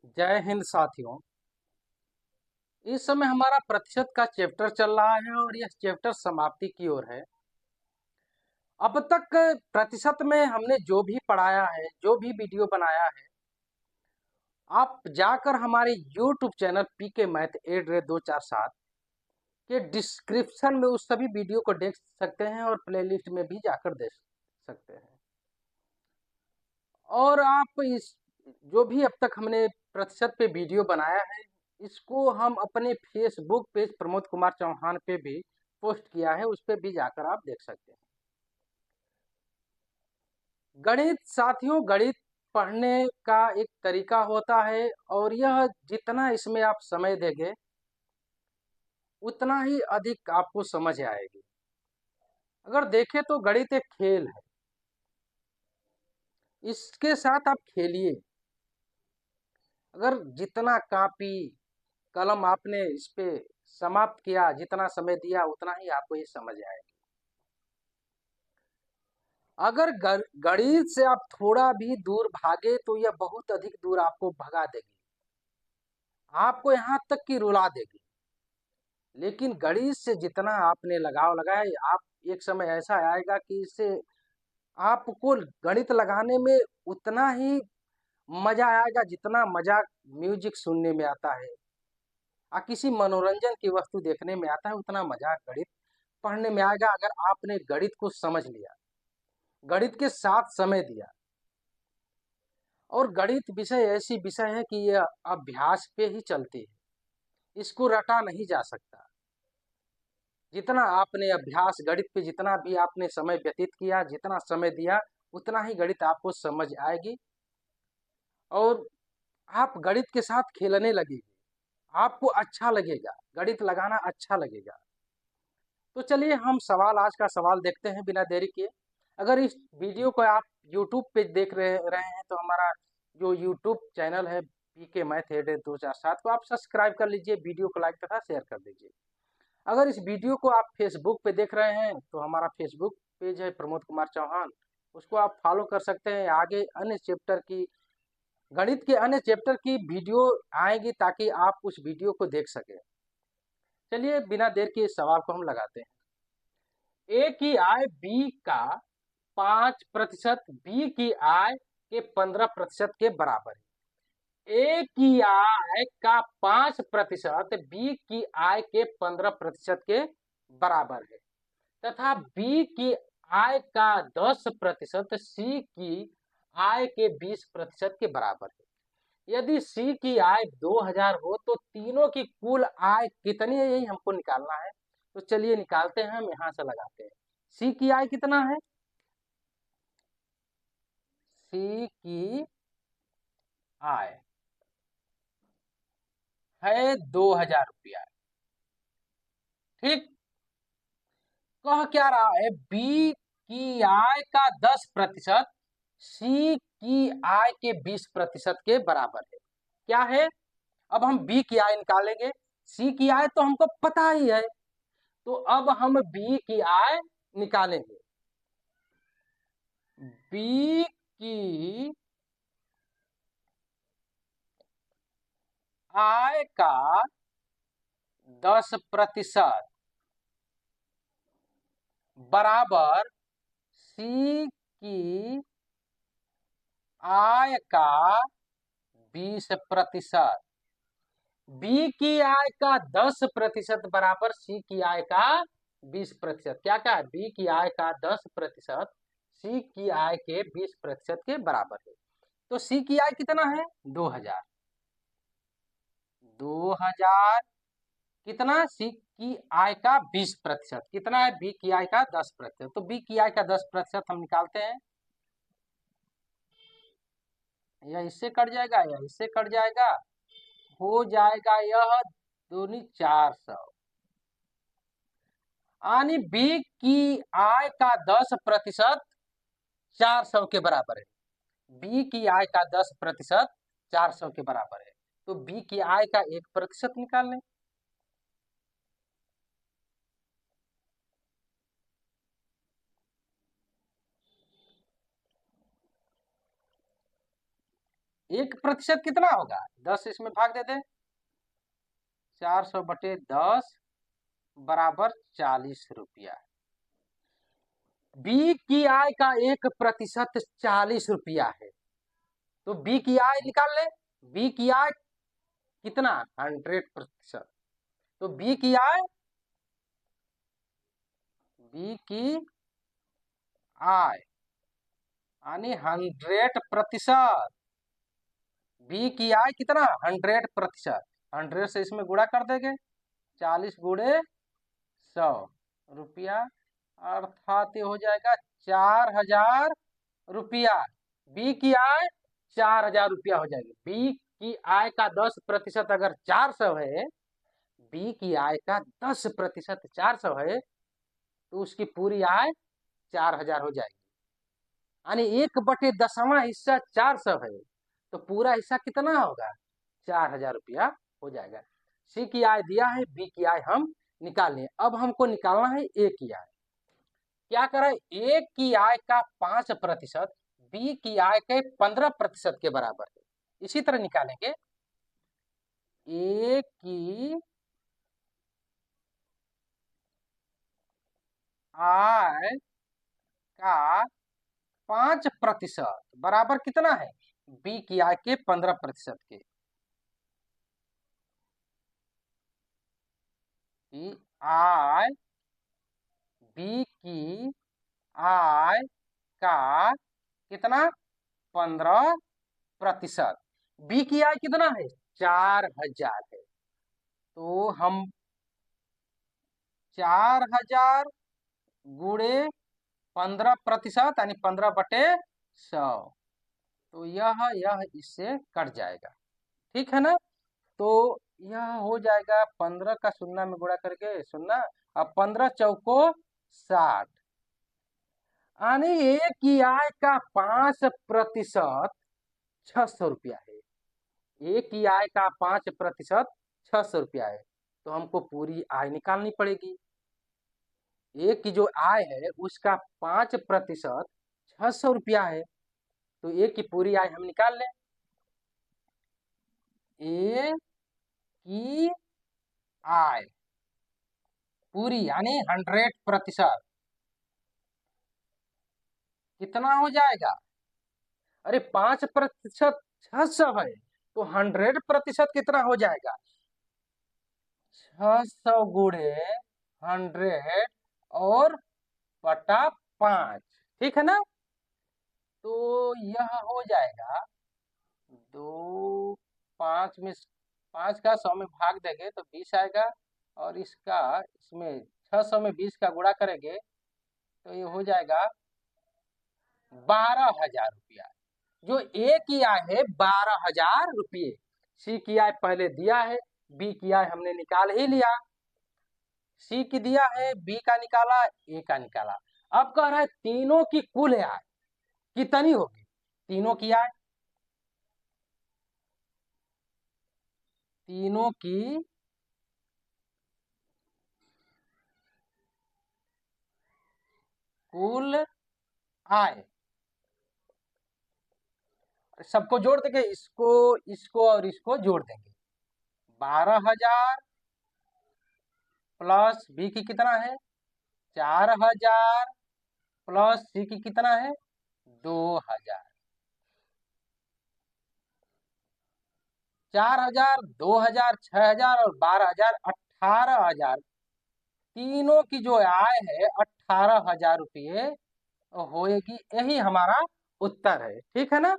जय हिंद साथियों। इस समय हमारा प्रतिशत का चैप्टर चल रहा है और यह चैप्टर समाप्ति की ओर है। अब तक प्रतिशत में हमने जो भी पढ़ाया है, जो भी वीडियो बनाया है, आप जाकर हमारे YouTube चैनल पीके मैथ 8247 के डिस्क्रिप्शन में उस सभी वीडियो को देख सकते हैं और प्लेलिस्ट में भी जाकर देख सकते हैं। और आप इस जो भी अब तक हमने प्रतिशत पे वीडियो बनाया है, इसको हम अपने फेसबुक पेज प्रमोद कुमार चौहान पे भी पोस्ट किया है, उस पे भी जाकर आप देख सकते हैं। गणित साथियों, गणित पढ़ने का एक तरीका होता है और यह जितना इसमें आप समय देंगे उतना ही अधिक आपको समझ आएगी। अगर देखें तो गणित एक खेल है, इसके साथ आप खेलिए। अगर जितना कॉपी कलम आपने इस पे समाप्त किया, जितना समय दिया, उतना ही आपको ये समझ आएगी। अगर गणित से आप थोड़ा भी दूर भागे तो यह बहुत अधिक दूर आपको भगा देगी, आपको यहाँ तक कि रुला देगी। लेकिन गणित से जितना आपने लगाव लगाया, आप एक समय ऐसा आएगा कि इससे आपको गणित लगाने में उतना ही मजा आएगा जितना मजा म्यूजिक सुनने में आता है किसी मनोरंजन की वस्तु देखने में आता है, उतना मजा गणित पढ़ने में आएगा अगर आपने गणित को समझ लिया, गणित के साथ समय दिया। और गणित विषय ऐसी विषय है कि यह अभ्यास पे ही चलती है, इसको रटा नहीं जा सकता। जितना आपने अभ्यास गणित पे, जितना भी आपने समय व्यतीत किया, जितना समय दिया, उतना ही गणित आपको समझ आएगी और आप गणित के साथ खेलने लगेंगे, आपको अच्छा लगेगा, गणित लगाना अच्छा लगेगा। तो चलिए हम सवाल, आज का सवाल देखते हैं बिना देरी किए। अगर इस वीडियो को आप यूट्यूब पे देख रहे हैं तो हमारा जो यूट्यूब चैनल है पीके मैथ 8247 को आप सब्सक्राइब कर लीजिए, वीडियो को लाइक तथा शेयर कर दीजिए। अगर इस वीडियो को आप फेसबुक पे देख रहे हैं तो हमारा फेसबुक पेज है प्रमोद कुमार चौहान, उसको आप फॉलो कर सकते हैं। आगे अन्य चैप्टर की, गणित के अन्य चैप्टर की वीडियो आएगी ताकि आप उस वीडियो को देख सकें। चलिए बिना देर के इस सवाल को हम लगाते हैं। ए की आय बी का 5%, बी की आय के 15% के बराबर है। ए की आय का 5% बी की आय के 15% के बराबर है तथा बी की आय का 10% सी की आय के 20% के बराबर है। यदि सी की आय 2000 हो तो तीनों की कुल आय कितनी है, यही हमको निकालना है। तो चलिए निकालते हैं, हम यहां से लगाते हैं। सी की आय कितना है? सी की आय है 2000 रुपया। ठीक, कह क्या रहा है? बी की आय का 10% सी की आय के 20% के बराबर है। क्या है? अब हम बी की आय निकालेंगे, सी की आय तो हमको पता ही है, तो अब हम बी की आय निकालेंगे। बी की आय का 10% बराबर सी की आय का 20%। बी की आय का 10% बराबर सी की आय का 20%। क्या क्या है? बी की आय का 10% सी की आय के 20% के बराबर है। तो सी की आय कितना है? 2000। 2000 कितना? सी की आय का 20%। कितना है? बी की आय का 10%। तो बी की आय का 10% हम निकालते हैं। यह इससे कट जाएगा, यह इससे कट जाएगा, हो जाएगा यह दूनी 400। यानी बी की आय का 10% 400 के बराबर है। बी की आय का 10% 400 के बराबर है। तो बी की आय का 1% निकाल लें। 1% कितना होगा? 10 इसमें भाग दे दे, 400/10 बराबर 40 रुपया। बी की आय का 1% 40 रुपया है, तो बी की आय निकाल ले। बी की आय कितना? 100%। तो बी की आय, बी की आय यानी 100%। बी की आय कितना? 100%। 100 से इसमें गुणा कर देंगे, 40 गुणे 100 रुपया, अर्थात ये हो जाएगा 4000 रुपया। बी की आय 4000 रुपया हो जाएगी। बी की आय का 10% अगर 400 है, बी की आय का 10% 400 है, तो उसकी पूरी आय 4000 हो जाएगी। यानी 1/10वां हिस्सा 400 है, तो पूरा हिस्सा कितना होगा? 4000 रुपया हो जाएगा। सी की आय दिया है, बी की आय हम निकाल लें। अब हमको निकालना है ए की आय। क्या करें? ए की आय का 5% बी की आय के 15% के बराबर है। इसी तरह निकालेंगे। ए की आय का 5% बराबर कितना है? बी की आय के 15% के। आय, बी की आय का कितना? 15%। बी की आय कितना है? 4000 है, तो हम 4000 गुणे 15% यानी 15/100, तो यह इससे कट जाएगा। ठीक है ना? तो यह हो जाएगा 15 का शून्य में गुणा करके शून्य, अब 15 चौको 60, यानी एक की आय का 5% 600 रुपया है। एक की आय का 5% 600 रुपया है, तो हमको पूरी आय निकालनी पड़ेगी। एक की जो आय है उसका 5% 600 रुपया है, तो एक की पूरी आय हम निकाल लें। ए की आय पूरी यानी 100% कितना हो जाएगा? अरे 5% 600 है, तो 100% कितना हो जाएगा? 600 गुणे 100 और बटा 5। ठीक है ना? तो यह हो जाएगा 2, 5 में 5 का 100 में भाग देंगे तो 20 आएगा, और इसका इसमें 600 में 20 का गुणा करेंगे तो ये हो जाएगा 12,000 रुपया। जो ए की आय है 12,000 रुपये। सी की आय पहले दिया है, बी की आय हमने निकाल ही लिया। सी की दिया है, बी का निकाला, ए का निकाला। अब कह रहा है तीनों की कुल आय कितनी होगी? तीनों की आय, तीनों की कुल आय, सबको जोड़ देंगे, इसको इसको और इसको जोड़ देंगे। 12,000 प्लस बी की कितना है? 4,000 प्लस सी की कितना है? 2,000। 4,000, 2,000, 6,000 और 12,000, 18,000। तीनों की जो आय है 18,000 रुपये होएगी। यही हमारा उत्तर है। ठीक है ना?